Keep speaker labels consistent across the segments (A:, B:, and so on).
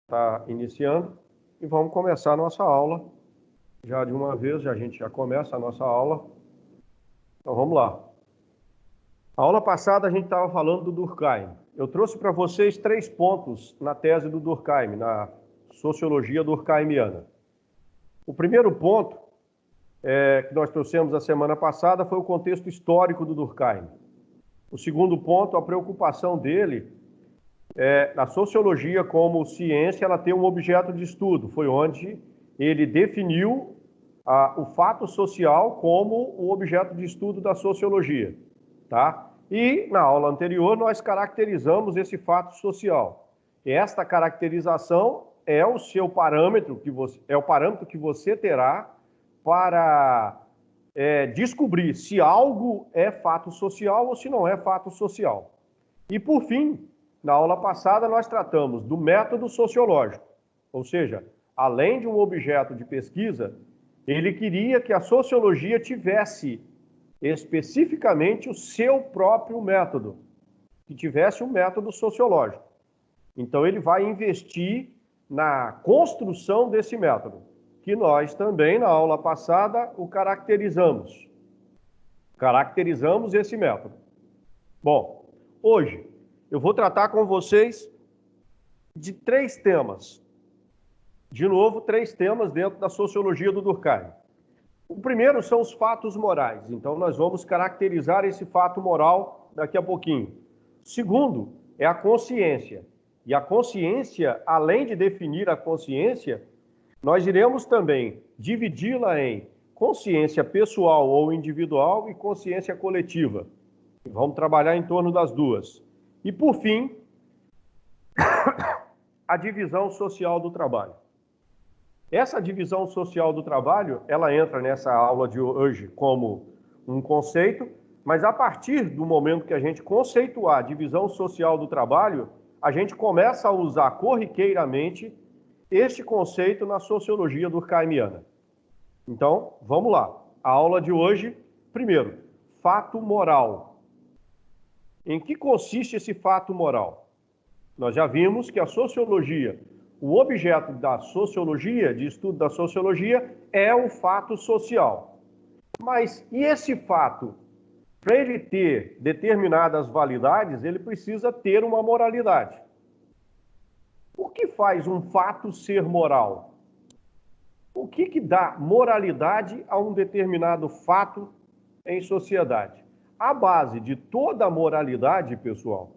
A: Está iniciando e vamos começar a nossa aula. Já de uma vez, a gente já começa a nossa aula. Então vamos lá. A aula passada a gente estava falando do Durkheim. Eu trouxe para vocês 3 pontos na tese do Durkheim, na sociologia durkheimiana. O primeiro ponto que nós trouxemos a semana passada foi o contexto histórico do Durkheim. O segundo ponto, a preocupação dele na sociologia como ciência, ela tem um objeto de estudo. Foi onde ele definiu o fato social como o objeto de estudo da sociologia, tá? E na aula anterior nós caracterizamos esse fato social. Esta caracterização é o seu parâmetro que você terá para descobrir se algo é fato social ou se não é fato social. E por fim, na aula passada nós tratamos do método sociológico, ou seja, além de um objeto de pesquisa, ele queria que a sociologia tivesse especificamente o seu próprio método, que tivesse um método sociológico. Então ele vai investir na construção desse método, que nós também na aula passada o caracterizamos. Caracterizamos esse método. Bom, hoje eu vou tratar com vocês de 3 temas. De novo, 3 temas dentro da sociologia do Durkheim. O primeiro são os fatos morais. Então, nós vamos caracterizar esse fato moral daqui a pouquinho. O segundo é a consciência. E a consciência, além de definir a consciência, nós iremos também dividi-la em consciência pessoal ou individual e consciência coletiva. E vamos trabalhar em torno das duas. E, por fim, a divisão social do trabalho. Essa divisão social do trabalho, ela entra nessa aula de hoje como um conceito, mas a partir do momento que a gente conceituar a divisão social do trabalho, a gente começa a usar corriqueiramente este conceito na sociologia durkheimiana. Então, vamos lá. A aula de hoje, primeiro, fato moral. Em que consiste esse fato moral? Nós já vimos que a sociologia, o objeto da sociologia, de estudo da sociologia, é o fato social. Mas e esse fato? Para ele ter determinadas validades, ele precisa ter uma moralidade. O que faz um fato ser moral? O que dá moralidade a um determinado fato em sociedade? A base de toda a moralidade, pessoal,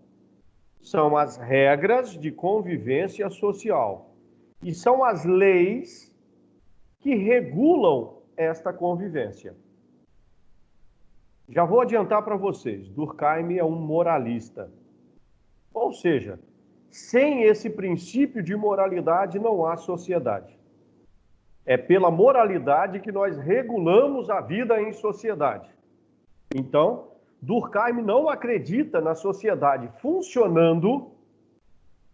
A: são as regras de convivência social. E são as leis que regulam esta convivência. Já vou adiantar para vocês, Durkheim é um moralista. Ou seja, sem esse princípio de moralidade não há sociedade. É pela moralidade que nós regulamos a vida em sociedade. Então, Durkheim não acredita na sociedade funcionando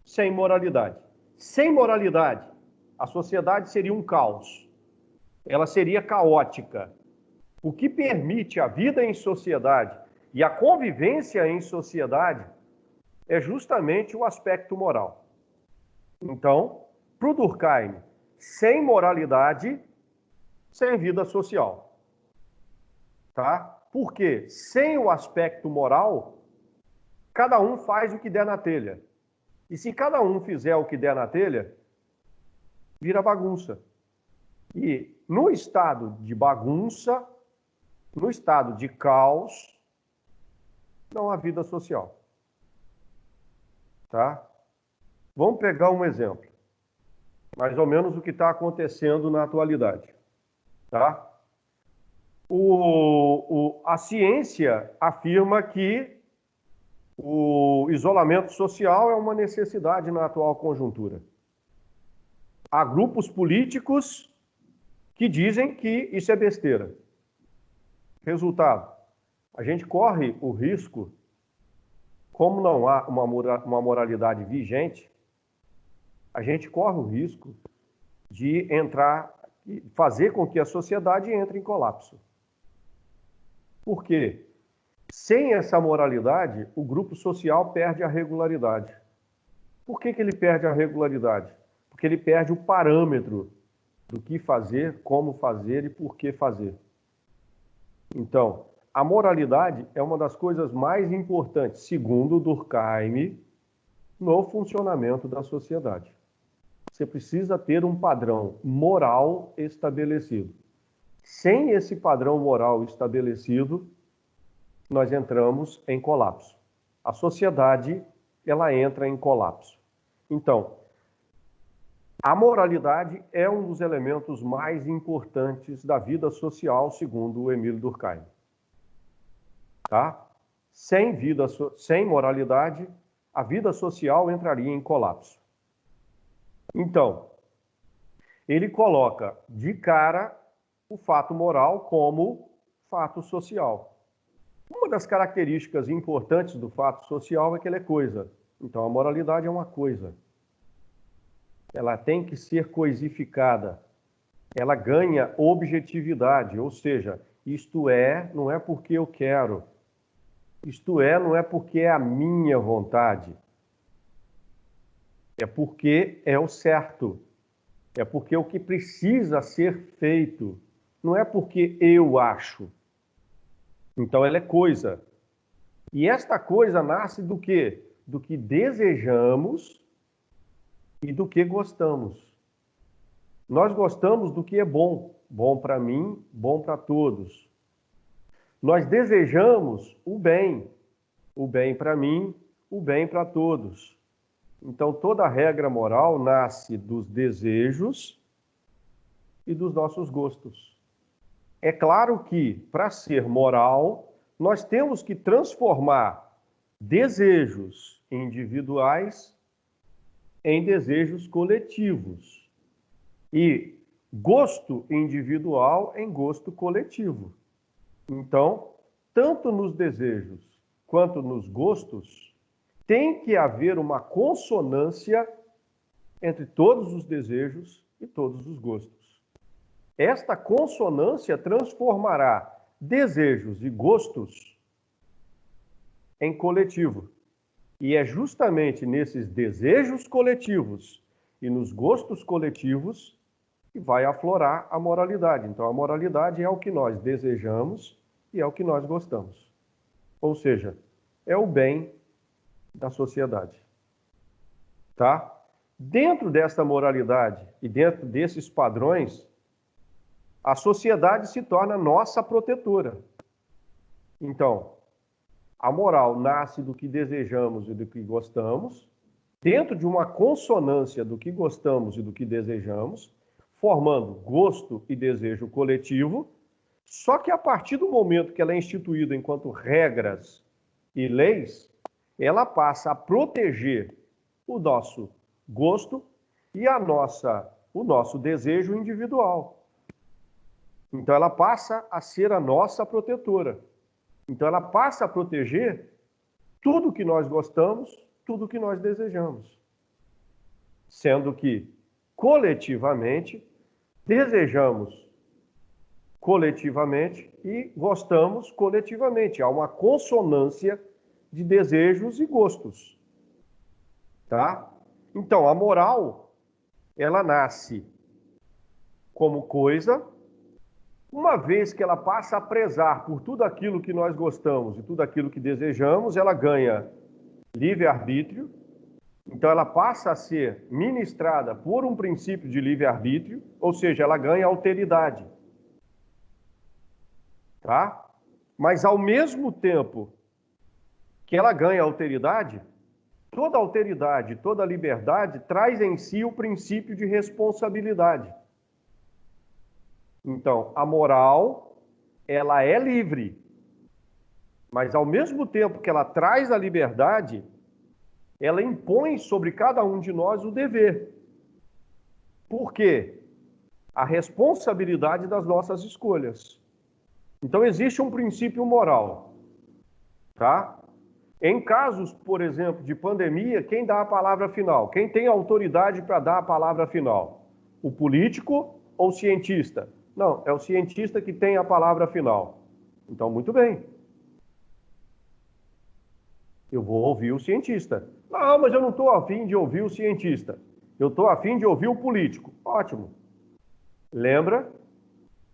A: sem moralidade. Sem moralidade, a sociedade seria um caos. Ela seria caótica. O que permite a vida em sociedade e a convivência em sociedade é justamente o aspecto moral. Então, para o Durkheim, sem moralidade, sem vida social. Tá? Porque sem o aspecto moral, cada um faz o que der na telha. E se cada um fizer o que der na telha, vira bagunça. E no estado de bagunça, no estado de caos, não há vida social. Tá? Vamos pegar um exemplo. Mais ou menos o que está acontecendo na atualidade. Tá? A ciência afirma que o isolamento social é uma necessidade na atual conjuntura. Há grupos políticos que dizem que isso é besteira. Resultado, a gente corre o risco, como não há uma moralidade vigente, a gente corre o risco de fazer com que a sociedade entre em colapso. Por quê? Sem essa moralidade, o grupo social perde a regularidade. Por que ele perde a regularidade? porque ele perde o parâmetro do que fazer, como fazer e por que fazer. Então, a moralidade é uma das coisas mais importantes, segundo Durkheim, no funcionamento da sociedade. Você precisa ter um padrão moral estabelecido. Sem esse padrão moral estabelecido, nós entramos em colapso. A sociedade, ela entra em colapso. Então, a moralidade é um dos elementos mais importantes da vida social, segundo o Emile Durkheim. Tá? Sem moralidade, a vida social entraria em colapso. Então, ele coloca de cara o fato moral como fato social. Uma das características importantes do fato social é que ele é coisa. Então, a moralidade é uma coisa. Ela tem que ser coisificada. Ela ganha objetividade, ou seja, isto é, não é porque eu quero. Isto é, não é porque é a minha vontade. É porque é o certo. É porque é o que precisa ser feito. Não é porque eu acho. Então ela é coisa. E esta coisa nasce do quê? Do que desejamos e do que gostamos. Nós gostamos do que é bom. Bom para mim, bom para todos. Nós desejamos o bem para mim, o bem para todos. Então, toda regra moral nasce dos desejos e dos nossos gostos. É claro que, para ser moral, nós temos que transformar desejos individuais em desejos coletivos e gosto individual em gosto coletivo. Então, tanto nos desejos quanto nos gostos, tem que haver uma consonância entre todos os desejos e todos os gostos. Esta consonância transformará desejos e gostos em coletivo. E é justamente nesses desejos coletivos e nos gostos coletivos que vai aflorar a moralidade. Então, a moralidade é o que nós desejamos e é o que nós gostamos. Ou seja, é o bem da sociedade. Tá? Dentro desta moralidade e dentro desses padrões, a sociedade se torna nossa protetora. Então, a moral nasce do que desejamos e do que gostamos, dentro de uma consonância do que gostamos e do que desejamos, formando gosto e desejo coletivo, só que a partir do momento que ela é instituída enquanto regras e leis, ela passa a proteger o nosso gosto e o nosso desejo individual. Então ela passa a ser a nossa protetora. Então ela passa a proteger tudo que nós gostamos, tudo que nós desejamos. Sendo que, coletivamente, desejamos coletivamente e gostamos coletivamente. Há uma consonância de desejos e gostos. Tá? Então, a moral, ela nasce como coisa, uma vez que ela passa a prezar por tudo aquilo que nós gostamos e tudo aquilo que desejamos, ela ganha livre-arbítrio. Então, ela passa a ser ministrada por um princípio de livre-arbítrio, ou seja, ela ganha alteridade. Tá? Mas, ao mesmo tempo que ela ganha alteridade, toda liberdade traz em si o princípio de responsabilidade. Então, a moral, ela é livre, mas ao mesmo tempo que ela traz a liberdade, ela impõe sobre cada um de nós o dever. Por quê? A responsabilidade das nossas escolhas. Então, existe um princípio moral, tá? Em casos, por exemplo, de pandemia, quem dá a palavra final? Quem tem autoridade para dar a palavra final? O político ou o cientista? Não, é o cientista que tem a palavra final. Então, muito bem. Eu vou ouvir o cientista. Não, mas eu não estou a fim de ouvir o cientista. Eu estou a fim de ouvir o político. Ótimo. Lembra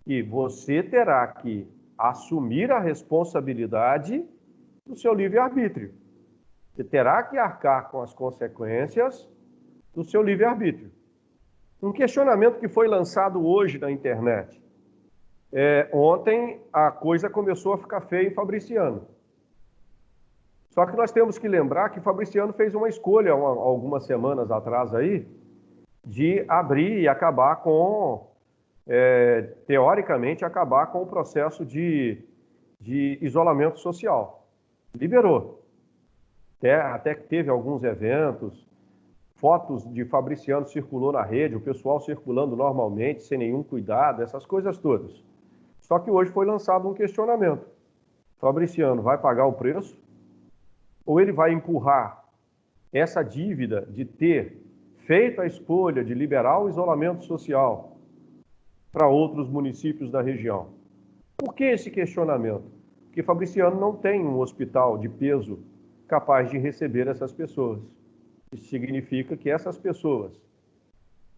A: que você terá que assumir a responsabilidade do seu livre-arbítrio. Você terá que arcar com as consequências do seu livre-arbítrio. Um questionamento que foi lançado hoje na internet. Ontem a coisa começou a ficar feia em Fabriciano. Só que nós temos que lembrar que Fabriciano fez uma escolha algumas semanas atrás aí de abrir e acabar com, teoricamente, acabar com o processo de isolamento social. Liberou. Até que teve alguns eventos, fotos de Fabriciano circulou na rede, o pessoal circulando normalmente, sem nenhum cuidado, essas coisas todas. Só que hoje foi lançado um questionamento. Fabriciano vai pagar o preço? Ou ele vai empurrar essa dívida de ter feito a escolha de liberar o isolamento social para outros municípios da região? Por que esse questionamento? Porque Fabriciano não tem um hospital de peso capaz de receber essas pessoas. Isso significa que essas pessoas,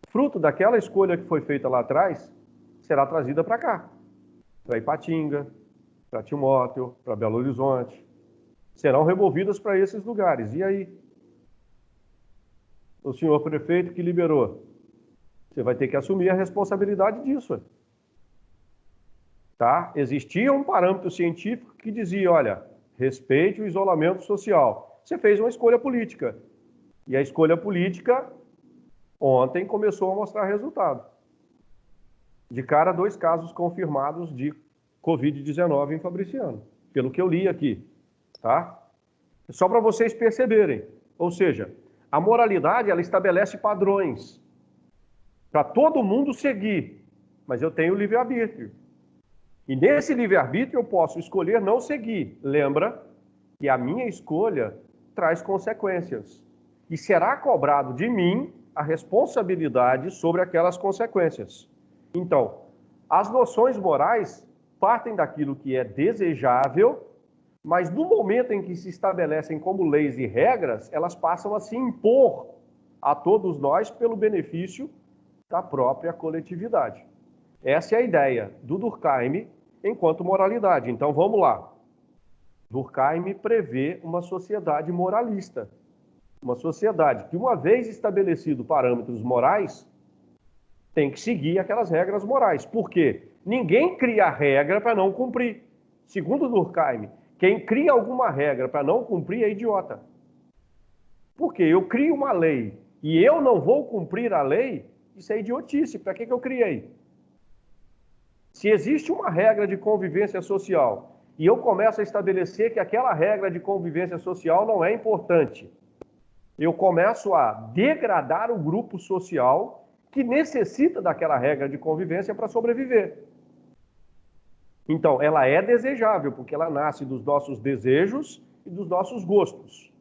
A: fruto daquela escolha que foi feita lá atrás, será trazida para cá, para Ipatinga, para Timóteo, para Belo Horizonte. Serão removidas para esses lugares. E aí? O senhor prefeito que liberou, você vai ter que assumir a responsabilidade disso. Tá? Existia um parâmetro científico que dizia, olha, respeite o isolamento social. Você fez uma escolha política. E a escolha política, ontem, começou a mostrar resultado. De cara, 2 casos confirmados de Covid-19 em Fabriciano, pelo que eu li aqui. Tá? Só para vocês perceberem. Ou seja, a moralidade, ela estabelece padrões para todo mundo seguir, mas eu tenho livre-arbítrio. E nesse livre-arbítrio eu posso escolher não seguir. Lembra que a minha escolha traz consequências. E será cobrado de mim a responsabilidade sobre aquelas consequências. Então, as noções morais partem daquilo que é desejável, mas no momento em que se estabelecem como leis e regras, elas passam a se impor a todos nós pelo benefício da própria coletividade. Essa é a ideia do Durkheim enquanto moralidade. Então vamos lá. Durkheim prevê uma sociedade moralista. Uma sociedade que, uma vez estabelecido parâmetros morais, tem que seguir aquelas regras morais. Por quê? Ninguém cria regra para não cumprir. Segundo Durkheim, quem cria alguma regra para não cumprir é idiota. Por quê? Eu crio uma lei e eu não vou cumprir a lei, isso é idiotice. Para que eu criei? Se existe uma regra de convivência social e eu começo a estabelecer que aquela regra de convivência social não é importante, eu começo a degradar o grupo social que necessita daquela regra de convivência para sobreviver. Então, ela é desejável, porque ela nasce dos nossos desejos e dos nossos gostos.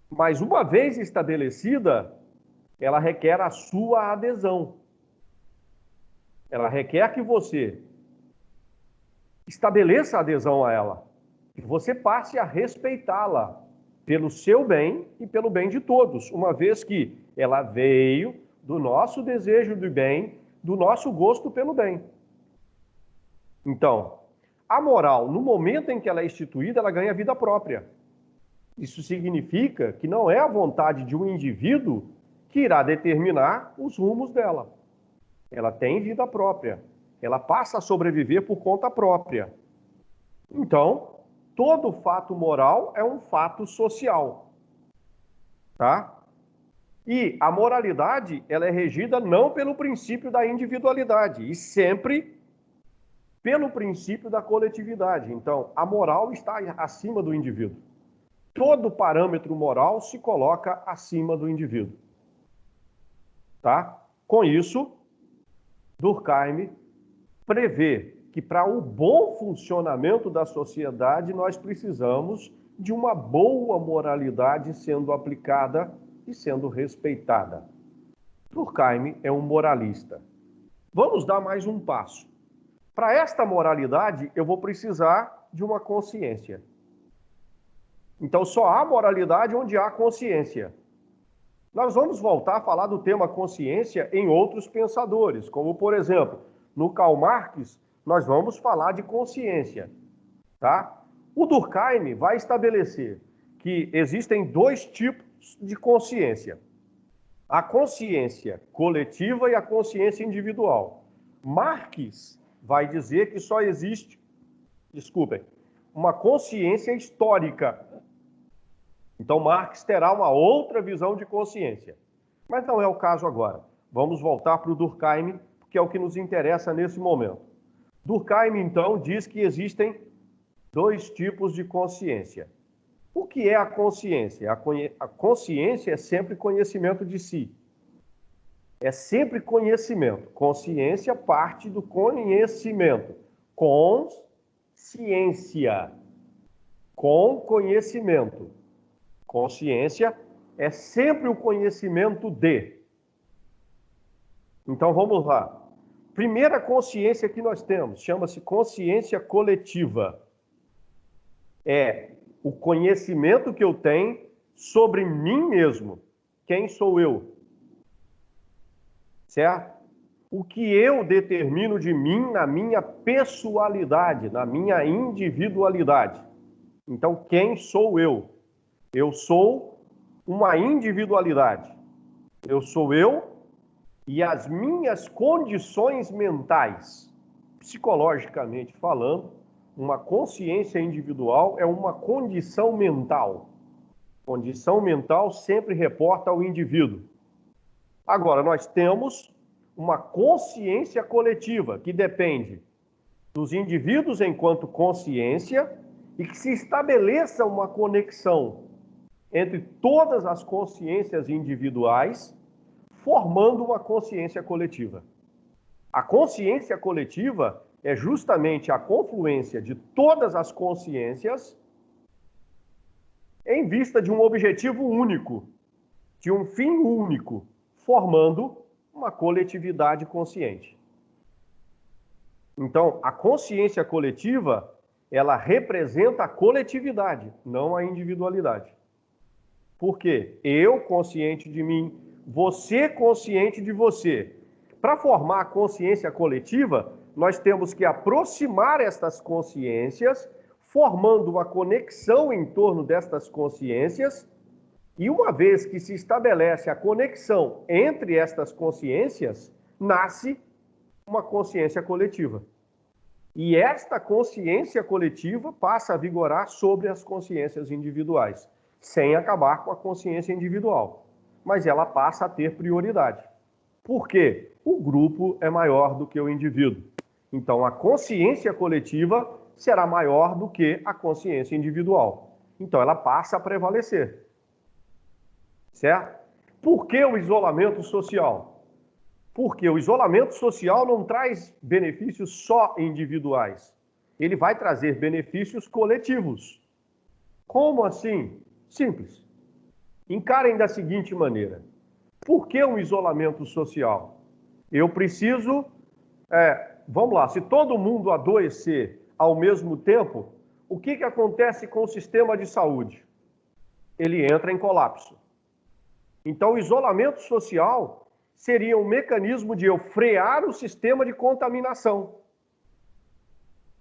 A: Mas, uma vez estabelecida, ela requer a sua adesão. Ela requer que você estabeleça adesão a ela, que você passe a respeitá-la pelo seu bem e pelo bem de todos, uma vez que ela veio do nosso desejo do bem, do nosso gosto pelo bem. Então, a moral, no momento em que ela é instituída, ela ganha vida própria. Isso significa que não é a vontade de um indivíduo que irá determinar os rumos dela. Ela tem vida própria. Ela passa a sobreviver por conta própria. Então, todo fato moral é um fato social. Tá? E a moralidade, ela é regida não pelo princípio da individualidade, e sempre pelo princípio da coletividade. Então, a moral está acima do indivíduo. Todo parâmetro moral se coloca acima do indivíduo. Tá? Com isso, Durkheim prevê que para o bom funcionamento da sociedade nós precisamos de uma boa moralidade sendo aplicada e sendo respeitada. Durkheim é um moralista. Vamos dar mais um passo. Para esta moralidade, eu vou precisar de uma consciência. Então, só há moralidade onde há consciência. Nós vamos voltar a falar do tema consciência em outros pensadores, como, por exemplo, no Karl Marx, nós vamos falar de consciência, tá? O Durkheim vai estabelecer que existem dois tipos de consciência: a consciência coletiva e a consciência individual. Marx vai dizer que só existe, uma consciência histórica. Então, Marx terá uma outra visão de consciência. Mas não é o caso agora. Vamos voltar para o Durkheim, que é o que nos interessa nesse momento. Durkheim, então, diz que existem dois tipos de consciência. O que é a consciência? A consciência é sempre conhecimento de si. É sempre conhecimento. Consciência parte do conhecimento. Consciência. Com conhecimento. Consciência é sempre o conhecimento de. Então vamos lá. Primeira consciência que nós temos chama-se consciência coletiva. É o conhecimento que eu tenho sobre mim mesmo. Quem sou eu? Certo? O que eu determino de mim na minha pessoalidade, na minha individualidade. Então, quem sou eu? Eu sou uma individualidade. Eu sou eu e as minhas condições mentais. Psicologicamente falando, uma consciência individual é uma condição mental. Condição mental sempre reporta ao indivíduo. Agora, nós temos uma consciência coletiva, que depende dos indivíduos enquanto consciência e que se estabeleça uma conexão entre todas as consciências individuais, formando uma consciência coletiva. A consciência coletiva é justamente a confluência de todas as consciências em vista de um objetivo único, de um fim único, formando uma coletividade consciente. Então, a consciência coletiva, ela representa a coletividade, não a individualidade. Por quê? Eu consciente de mim, você consciente de você. Para formar a consciência coletiva, nós temos que aproximar estas consciências, formando uma conexão em torno destas consciências, e uma vez que se estabelece a conexão entre estas consciências, nasce uma consciência coletiva. E esta consciência coletiva passa a vigorar sobre as consciências individuais, sem acabar com a consciência individual. Mas ela passa a ter prioridade. Por quê? O grupo é maior do que o indivíduo. Então, a consciência coletiva será maior do que a consciência individual. Então, ela passa a prevalecer. Certo? Por que o isolamento social? Porque o isolamento social não traz benefícios só individuais. Ele vai trazer benefícios coletivos. Como assim? Simples. Encarem da seguinte maneira. Por que um isolamento social? Eu preciso... vamos lá, se todo mundo adoecer ao mesmo tempo, o que acontece com o sistema de saúde? Ele entra em colapso. Então, o isolamento social seria um mecanismo de eu frear o sistema de contaminação.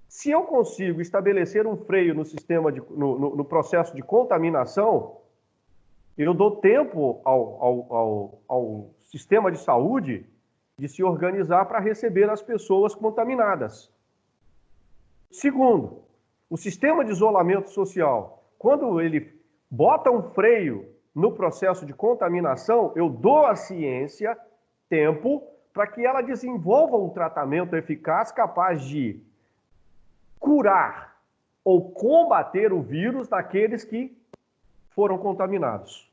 A: Se eu consigo estabelecer um freio no sistema no processo de contaminação, eu dou tempo ao sistema de saúde de se organizar para receber as pessoas contaminadas. Segundo, o sistema de isolamento social, quando ele bota um freio no processo de contaminação, eu dou à ciência tempo para que ela desenvolva um tratamento eficaz capaz de curar ou combater o vírus daqueles que foram contaminados.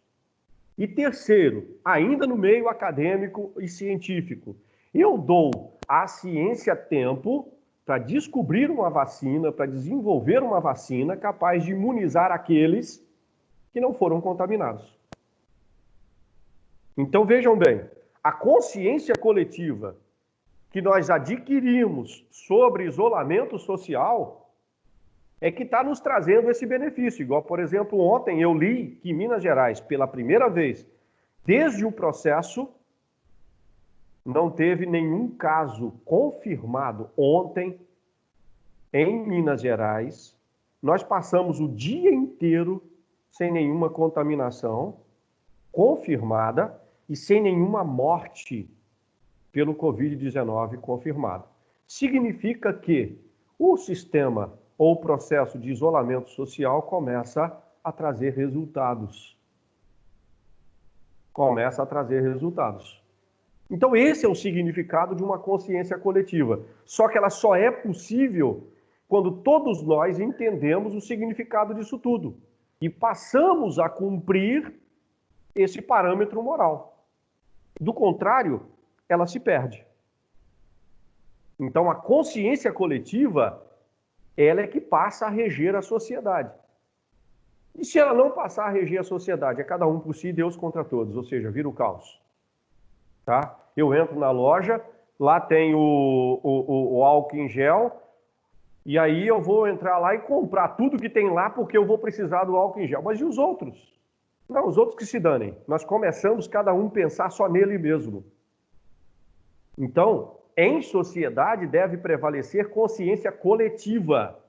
A: E terceiro, ainda no meio acadêmico e científico, eu dou à ciência tempo para descobrir uma vacina, para desenvolver uma vacina capaz de imunizar aqueles que não foram contaminados. Então vejam bem, a consciência coletiva que nós adquirimos sobre isolamento social é que está nos trazendo esse benefício. Igual, por exemplo, ontem eu li que em Minas Gerais, pela primeira vez, Desde o processo, não teve nenhum caso confirmado. Ontem, em Minas Gerais, nós passamos o dia inteiro sem nenhuma contaminação confirmada e sem nenhuma morte pelo Covid-19 confirmada. Significa que o sistema ou o processo de isolamento social começa a trazer resultados. Começa a trazer resultados. Então, esse é o significado de uma consciência coletiva. Só que ela só é possível quando todos nós entendemos o significado disso tudo e passamos a cumprir esse parâmetro moral. Do contrário, ela se perde. Então, a consciência coletiva, ela é que passa a reger a sociedade. E se ela não passar a reger a sociedade, é cada um por si e Deus contra todos, ou seja, vira o caos. Tá? Eu entro na loja, lá tem o álcool em gel, e aí eu vou entrar lá e comprar tudo que tem lá porque eu vou precisar do álcool em gel. Mas e os outros? Não, os outros que se danem. Nós começamos cada um pensar só nele mesmo. Então, em sociedade deve prevalecer consciência coletiva.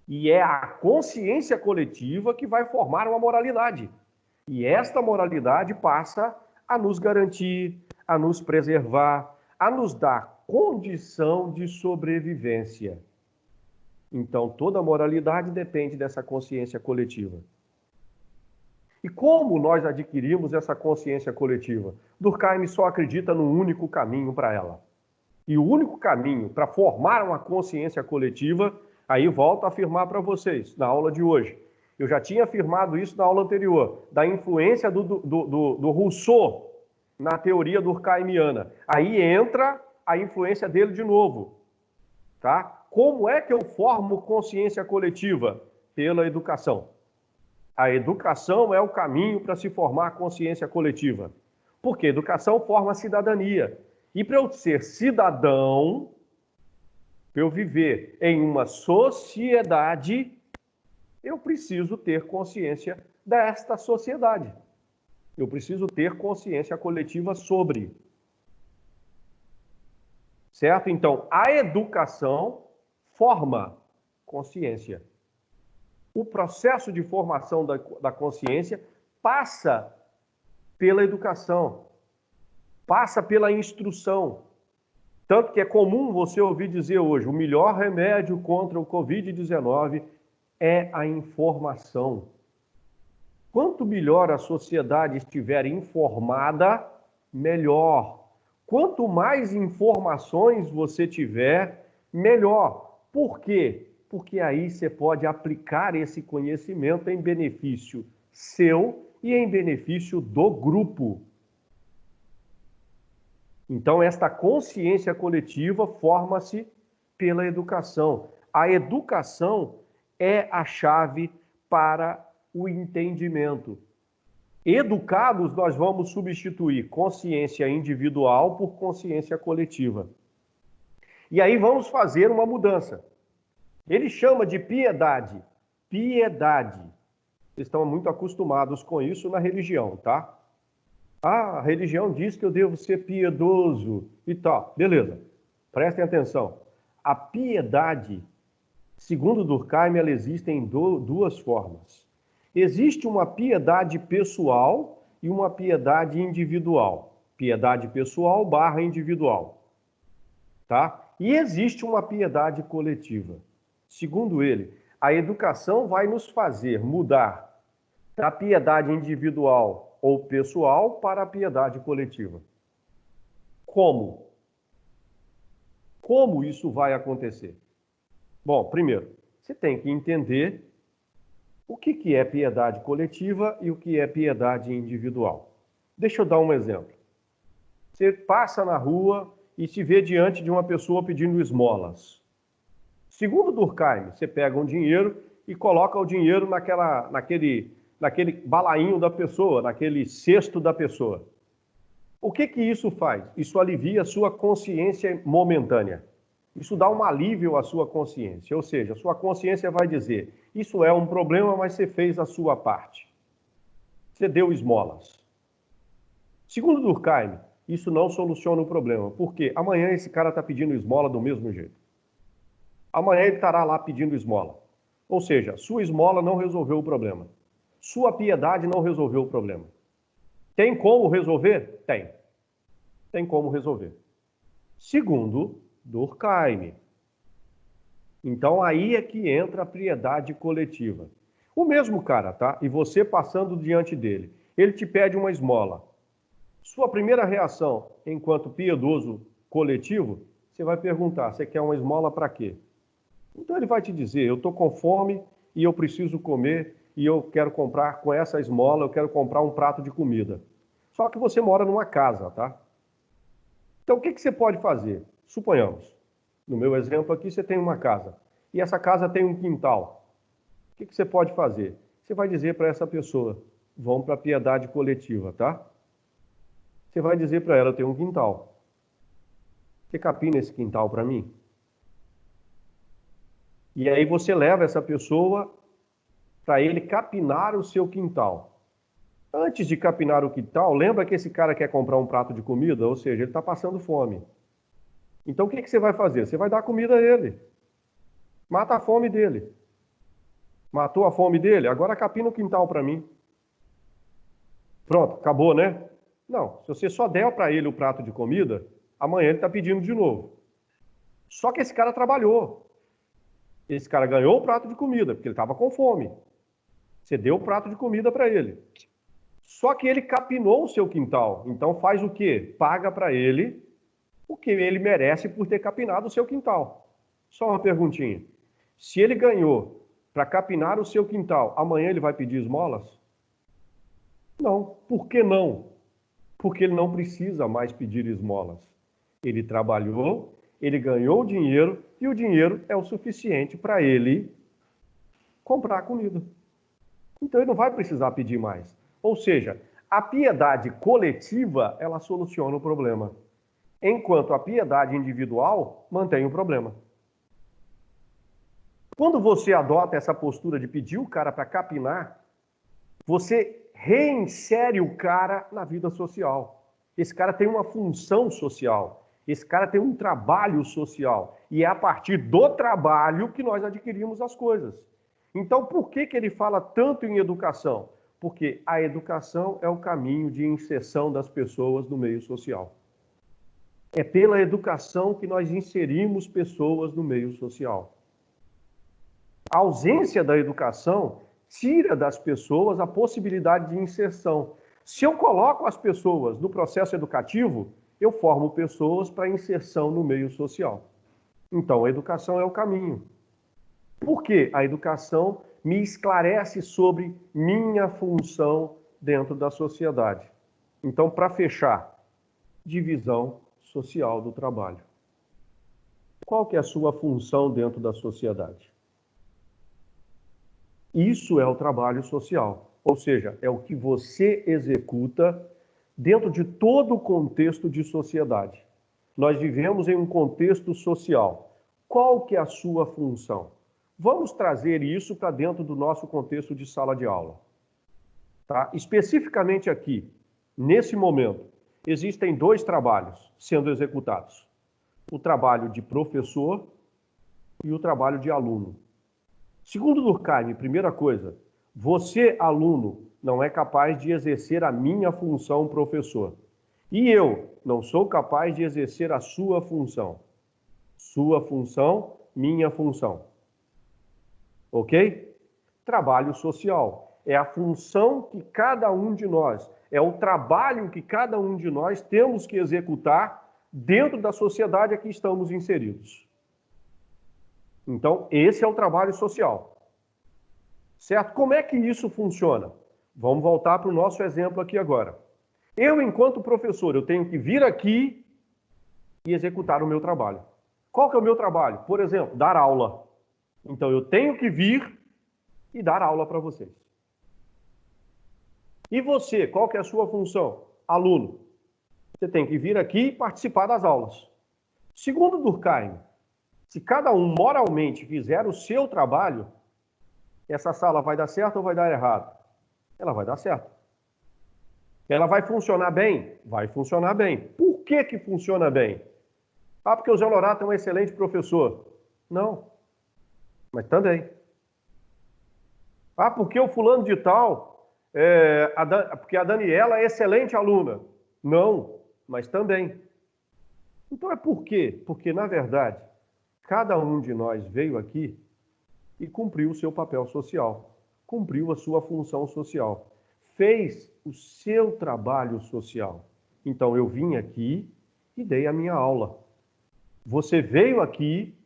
A: E é a consciência coletiva que vai formar uma moralidade. E esta moralidade passa a nos garantir, a nos preservar, a nos dar condição de sobrevivência. Então, toda moralidade depende dessa consciência coletiva. E como nós adquirimos essa consciência coletiva? Durkheim só acredita num único caminho para ela. E o único caminho para formar uma consciência coletiva, aí volto a afirmar para vocês, na aula de hoje. Eu já tinha afirmado isso na aula anterior, da influência do Rousseau na teoria durkheimiana. Aí entra a influência dele de novo. Tá? Como é que eu formo consciência coletiva? Pela educação. A educação é o caminho para se formar consciência coletiva. Porque educação forma cidadania. E para eu ser cidadão, para eu viver em uma sociedade, eu preciso ter consciência desta sociedade. Eu preciso ter consciência coletiva sobre. Certo? Então, a educação forma consciência. O processo de formação da consciência passa pela educação, passa pela instrução. Tanto que é comum você ouvir dizer hoje, o melhor remédio contra o Covid-19 é a informação. Quanto melhor a sociedade estiver informada, melhor. Quanto mais informações você tiver, melhor. Por quê? Porque aí você pode aplicar esse conhecimento em benefício seu e em benefício do grupo. Então, esta consciência coletiva forma-se pela educação. A educação é a chave para o entendimento. Educados, nós vamos substituir consciência individual por consciência coletiva. E aí vamos fazer uma mudança. Ele chama de piedade. Piedade. Vocês estão muito acostumados com isso na religião, tá? Ah, a religião diz que eu devo ser piedoso e tal. Beleza, prestem atenção. A piedade, segundo Durkheim, ela existe em duas formas. Existe uma piedade pessoal e uma piedade individual. Piedade pessoal / individual. Tá? E existe uma piedade coletiva. Segundo ele, a educação vai nos fazer mudar da piedade individual ou pessoal para a piedade coletiva. Como? Como isso vai acontecer? Bom, primeiro, você tem que entender o que é piedade coletiva e o que é piedade individual. Deixa eu dar um exemplo. Você passa na rua e se vê diante de uma pessoa pedindo esmolas. Segundo Durkheim, você pega um dinheiro e coloca o dinheiro naquele balainho da pessoa, naquele cesto da pessoa. O que isso faz? Isso alivia a sua consciência momentânea. Isso dá um alívio à sua consciência. Ou seja, a sua consciência vai dizer, isso é um problema, mas você fez a sua parte. Você deu esmolas. Segundo Durkheim, isso não soluciona o problema, porque amanhã esse cara está pedindo esmola do mesmo jeito. Amanhã ele estará lá pedindo esmola. Ou seja, sua esmola não resolveu o problema. Sua piedade não resolveu o problema. Tem como resolver? Tem. Tem como resolver. Segundo Durkheim. Então aí é que entra a piedade coletiva. O mesmo cara, tá? E você passando diante dele, ele te pede uma esmola. Sua primeira reação, enquanto piedoso coletivo, você vai perguntar, você quer uma esmola para quê? Então ele vai te dizer, eu estou com fome e eu preciso comer e eu quero comprar com essa esmola, eu quero comprar um prato de comida. Só que você mora numa casa, tá? Então o que você pode fazer? Suponhamos, no meu exemplo aqui, você tem uma casa e essa casa tem um quintal. O que você pode fazer? Você vai dizer para essa pessoa, vamos para a piedade coletiva, tá? Você vai dizer para ela, eu tenho um quintal. Você capina esse quintal para mim? E aí você leva essa pessoa para ele capinar o seu quintal. Antes de capinar o quintal, lembra que esse cara quer comprar um prato de comida? Ou seja, ele está passando fome. Então o que você vai fazer? Você vai dar comida a ele. Mata a fome dele. Matou a fome dele? Agora capina o quintal para mim. Pronto, acabou, né? Não, se você só der para ele o prato de comida, amanhã ele está pedindo de novo. Só que esse cara trabalhou. Esse cara ganhou o prato de comida, porque ele estava com fome. Você deu o prato de comida para ele. Só que ele capinou o seu quintal. Então faz o quê? Paga para ele o que ele merece por ter capinado o seu quintal. Só uma perguntinha. Se ele ganhou para capinar o seu quintal, amanhã ele vai pedir esmolas? Não. Por que não? Porque ele não precisa mais pedir esmolas. Ele trabalhou, ele ganhou dinheiro e o dinheiro é o suficiente para ele comprar comida. Então ele não vai precisar pedir mais. Ou seja, a piedade coletiva, ela soluciona o problema. Enquanto a piedade individual mantém o problema. Quando você adota essa postura de pedir o cara para capinar, você reinsere o cara na vida social. Esse cara tem uma função social. Esse cara tem um trabalho social. E é a partir do trabalho que nós adquirimos as coisas. Então, por que ele fala tanto em educação? Porque a educação é o caminho de inserção das pessoas no meio social. É pela educação que nós inserimos pessoas no meio social. A ausência da educação tira das pessoas a possibilidade de inserção. Se eu coloco as pessoas no processo educativo, eu formo pessoas para inserção no meio social. Então, a educação é o caminho. Por quê? A educação me esclarece sobre minha função dentro da sociedade. Então, para fechar, divisão social do trabalho. Qual que é a sua função dentro da sociedade? Isso é o trabalho social, ou seja, é o que você executa dentro de todo o contexto de sociedade. Nós vivemos em um contexto social. Qual que é a sua função? Vamos trazer isso para dentro do nosso contexto de sala de aula. Tá? Especificamente aqui, nesse momento, existem dois trabalhos sendo executados. O trabalho de professor e o trabalho de aluno. Segundo Durkheim, primeira coisa, você, aluno, não é capaz de exercer a minha função professor. E eu não sou capaz de exercer a sua função. Sua função, minha função. Ok? Trabalho social. É a função que cada um de nós, é o trabalho que cada um de nós temos que executar dentro da sociedade a que estamos inseridos. Então, esse é o trabalho social. Certo? Como é que isso funciona? Vamos voltar para o nosso exemplo aqui agora. Eu, enquanto professor, eu tenho que vir aqui e executar o meu trabalho. Qual que é o meu trabalho? Por exemplo, dar aula. Então, eu tenho que vir e dar aula para vocês. E você, qual que é a sua função? Aluno. Você tem que vir aqui e participar das aulas. Segundo Durkheim, se cada um moralmente fizer o seu trabalho, essa sala vai dar certo ou vai dar errado? Ela vai dar certo. Ela vai funcionar bem? Vai funcionar bem. Por que que funciona bem? Ah, porque o Zé Honorato é um excelente professor. Não, mas também. Ah, porque o fulano de tal, porque a Daniela é excelente aluna. Não, mas também. Então é por quê? Porque, na verdade, cada um de nós veio aqui e cumpriu o seu papel social, cumpriu a sua função social, fez o seu trabalho social. Então eu vim aqui e dei a minha aula. Você veio aqui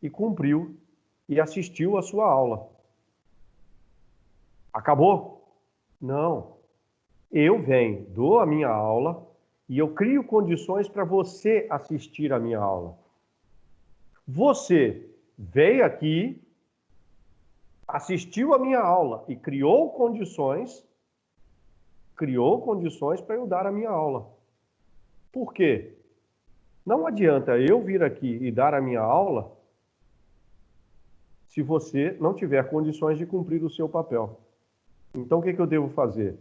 A: e cumpriu e assistiu a sua aula. Acabou? Não. Eu venho, dou a minha aula e eu crio condições para você assistir a minha aula. Você veio aqui, assistiu a minha aula e criou condições para eu dar a minha aula. Por quê? Não adianta eu vir aqui e dar a minha aula se você não tiver condições de cumprir o seu papel. Então, o que eu devo fazer?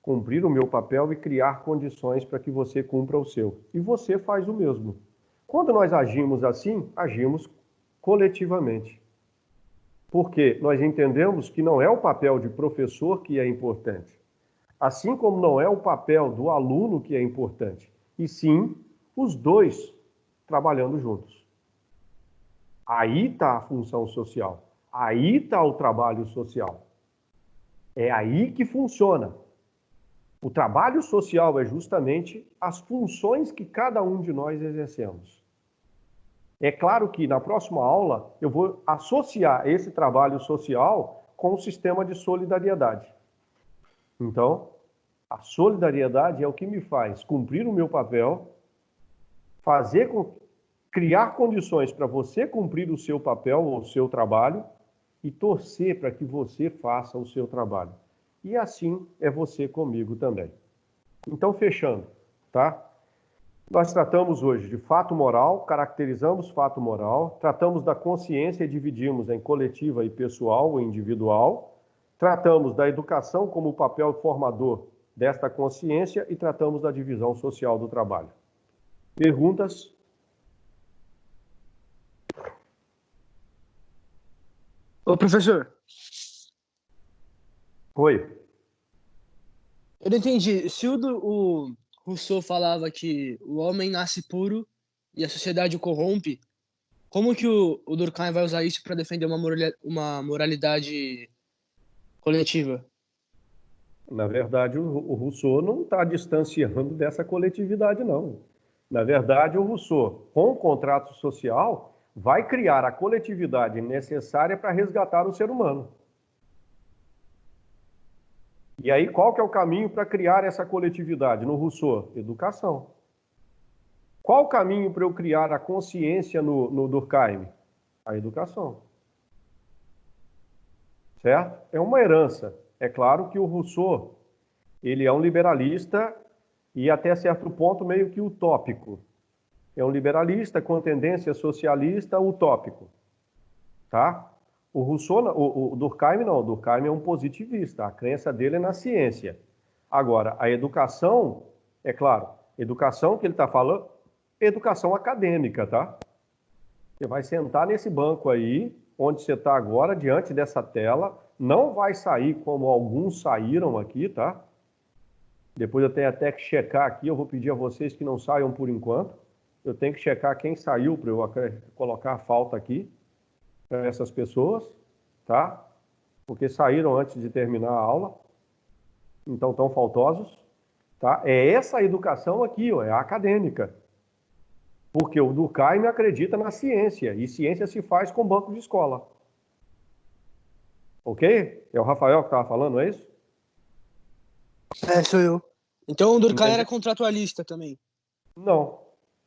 A: Cumprir o meu papel e criar condições para que você cumpra o seu. E você faz o mesmo. Quando nós agimos assim, agimos coletivamente. Porque nós entendemos que não é o papel de professor que é importante, assim como não é o papel do aluno que é importante, e sim os dois trabalhando juntos. Aí está a função social, aí está o trabalho social. É aí que funciona. O trabalho social é justamente as funções que cada um de nós exercemos. É claro que na próxima aula eu vou associar esse trabalho social com o sistema de solidariedade. Então, a solidariedade é o que me faz cumprir o meu papel, criar condições para você cumprir o seu papel ou o seu trabalho e torcer para que você faça o seu trabalho. E assim é você comigo também. Então, fechando, tá? Nós tratamos hoje de fato moral, caracterizamos fato moral, tratamos da consciência e dividimos em coletiva e pessoal ou individual, tratamos da educação como papel formador desta consciência e tratamos da divisão social do trabalho. Perguntas?
B: Ô, professor,
A: Oi.
B: eu não entendi. Se o Rousseau falava que o homem nasce puro e a sociedade o corrompe, como que o Durkheim vai usar isso para defender uma moralidade coletiva?
A: Na verdade, o Rousseau não está distanciando dessa coletividade, não. Na verdade, o Rousseau, com o contrato social, vai criar a coletividade necessária para resgatar o ser humano. E aí, qual que é o caminho para criar essa coletividade no Rousseau? Educação. Qual o caminho para eu criar a consciência no Durkheim? A educação. Certo? É uma herança. É claro que o Rousseau, ele é um liberalista e até certo ponto meio que utópico. É um liberalista com tendência socialista utópico, tá? O Rousseau, o Durkheim não, o Durkheim é um positivista, a crença dele é na ciência. Agora, a educação, é claro, educação que ele está falando, educação acadêmica, tá? Você vai sentar nesse banco aí, onde você está agora, diante dessa tela, não vai sair como alguns saíram aqui, tá? Depois eu tenho até que checar aqui, eu vou pedir a vocês que não saiam por enquanto. Eu tenho que checar quem saiu para eu colocar a falta aqui para essas pessoas, tá? Porque saíram antes de terminar a aula, então estão faltosos, tá? É essa educação aqui, ó, é a acadêmica. Porque o Durkheim acredita na ciência, e ciência se faz com banco de escola. Ok? É o Rafael que estava falando, é isso?
B: É, sou eu. Então o Durkheim era
A: Entendeu?
B: contratualista também.
A: Não.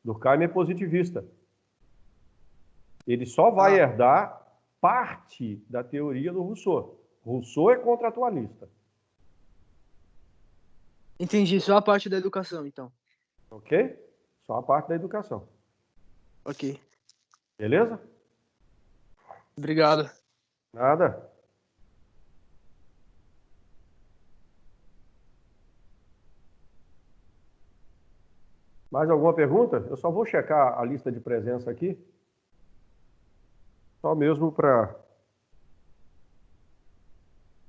A: Durkheim é positivista. Ele só vai
B: Ah,
A: herdar parte da teoria do Rousseau. Rousseau é contratualista.
B: entendi. Só a parte da educação, então.
A: Ok? Só a parte da educação.
B: Ok.
A: Beleza?
B: Obrigado.
A: Nada. Mais alguma pergunta? Eu só vou checar a lista de presença aqui. Só mesmo para...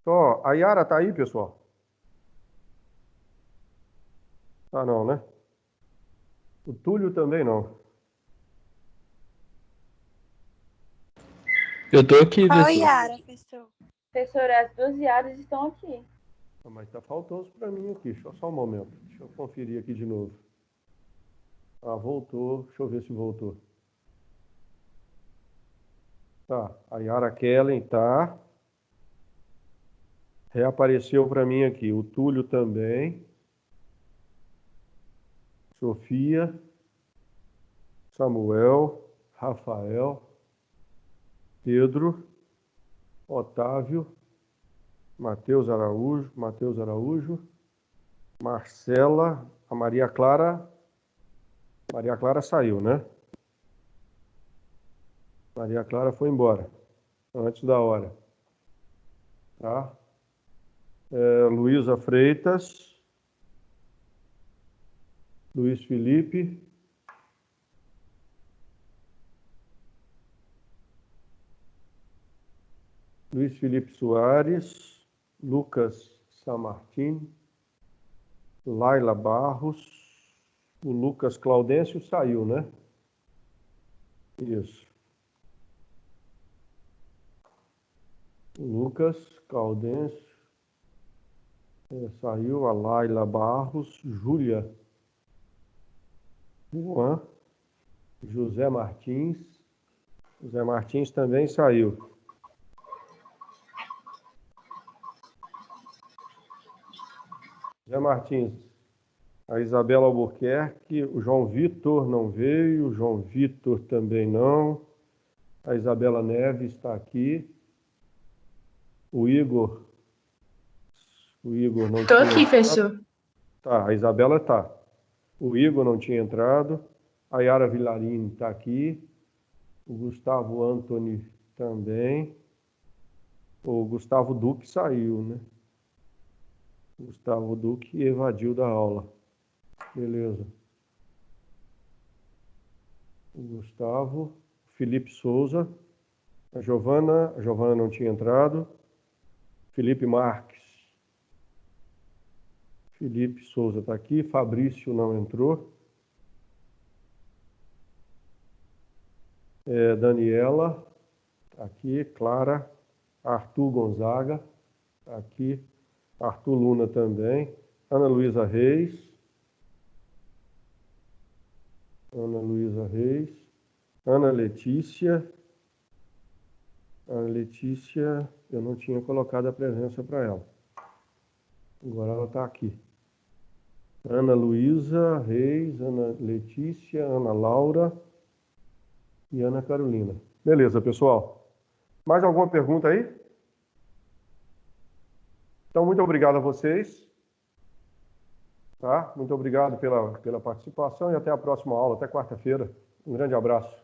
A: Ó, a Yara tá aí, pessoal? Ah, não, né? O Túlio também não.
B: Eu tô aqui,
C: Oi,
B: professor.
C: Yara, professor.
D: Professor, as 2 Yaras estão aqui.
A: Ah, mas tá faltoso para mim aqui. Só um momento. Deixa eu conferir aqui de novo. Ah, voltou. Deixa eu ver se voltou. Tá. A Yara Kellen tá. Reapareceu para mim aqui. O Túlio também. Sofia. Samuel. Rafael. Pedro. Otávio. Matheus Araújo. Marcela. A Maria Clara. Maria Clara saiu, né? Maria Clara foi embora. Antes da hora. Tá? Luísa Freitas. Luiz Felipe. Luiz Felipe Soares. Lucas Samartim. Laila Barros. O Lucas Claudêncio saiu, né? Isso. O Lucas Claudêncio saiu. A Laila Barros. Júlia. Juan. José Martins. José Martins também saiu. José Martins. A Isabela Albuquerque. O João Vitor não veio. O João Vitor também não. A Isabela Neves está aqui. O Igor não
E: Tô
A: tinha
E: aqui,
A: entrado.
E: professor.
A: Tá, a Isabela tá. O Igor não tinha entrado. A Yara Vilarini está aqui. O Gustavo Antony também. O Gustavo Duque saiu, né? O Gustavo Duque evadiu da aula. Beleza. O Gustavo. Felipe Souza. A Giovana não tinha entrado. Felipe Marques. Felipe Souza está aqui. Fabrício não entrou. Daniela está aqui. Clara. Arthur Gonzaga está aqui. Arthur Luna também. Ana Luísa Reis. Ana Letícia. Ana Letícia, eu não tinha colocado a presença para ela. Agora ela está aqui. Ana Luísa Reis, Ana Letícia, Ana Laura e Ana Carolina. Beleza, pessoal. Mais alguma pergunta aí? Então, muito obrigado a vocês. Tá? Muito obrigado pela participação e até a próxima aula, até quarta-feira. Um grande abraço.